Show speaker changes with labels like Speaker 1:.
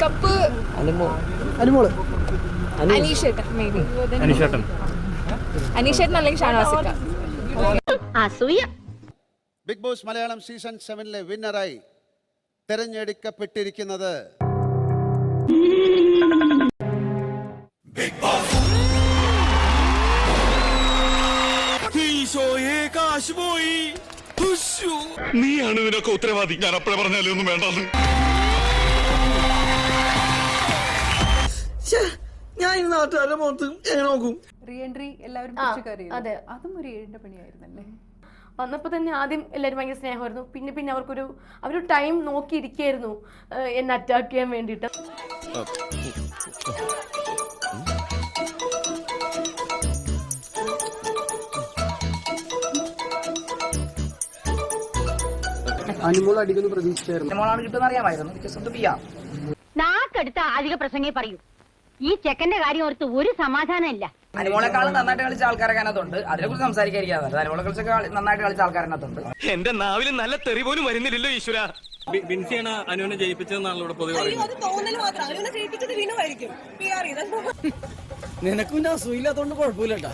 Speaker 1: Cup
Speaker 2: Anumol
Speaker 1: അനീഷേട്ടൻ may be അനീഷേട്ടൻ അല്ലെങ്കിൽ ഷാനവാസിക്ക.
Speaker 3: അസൂയ.
Speaker 4: Big boss Malayalam season 7 വിന്നറായി തെരഞ്ഞെടുക്കപ്പെട്ടിരിക്കുന്നത്
Speaker 5: നീയാണ് ഇതിനൊക്കെ ഉത്തരവാദി. ഞാൻ അപ്പഴേ പറഞ്ഞാലേ ഒന്നും വേണ്ടെന്ന്.
Speaker 2: ഞാൻ ഈ നാട്ടുകാരുടെ മുഖത്ത് എങ്ങനെ നോക്കും?
Speaker 6: റീ എൻട്രി എല്ലാവരും അതും ഒരു 7ന്റെ പണിയായിരുന്നല്ലേ.
Speaker 3: വന്നപ്പോൾ തന്നെ ആദ്യം എല്ലാവരും ഭയങ്കര സ്നേഹമായിരുന്നു. പിന്നെ അവരൊരു ടൈം നോക്കിയിരിക്കായിരുന്നു എന്നെ അറ്റാക്ക് ചെയ്യാൻ വേണ്ടിയിട്ട്.
Speaker 2: അനുമോൾ അടിക്കുന്നു പ്രതീക്ഷിച്ചായിരുന്നു.
Speaker 3: നാക്കടുത്ത അധിക പ്രസംഗേ പറയൂ. ഈ ചെക്കന്റെ കാര്യം ഓർത്ത് ഒരു സമാധാനം ഇല്ല.
Speaker 7: അനുമോളെക്കാളും നന്നായിട്ട് കളിച്ച ആൾക്കാരൊക്കെ അതിനകത്തുണ്ട്. അതിനെക്കുറിച്ച് സംസാരിക്കാതിരിക്കാതെ അനുമോളെ കളിച്ചൊക്കെ നന്നായിട്ട് കളിച്ച ആൾക്കാരനകത്തുണ്ട്.
Speaker 5: എന്റെ നാവിൽ നല്ല തെറി പോലും വരുന്നില്ലല്ലോ ഈശ്വര.
Speaker 8: ബിൻസിയാണ് അനുവിനെ ജയിപ്പിച്ചതെന്നാണ് ഇവിടെ പൊതുവെ
Speaker 2: നിനക്കും ഞാൻ അസൂയില്ലാത്തോണ്ട് കുഴപ്പമില്ലട്ടാ.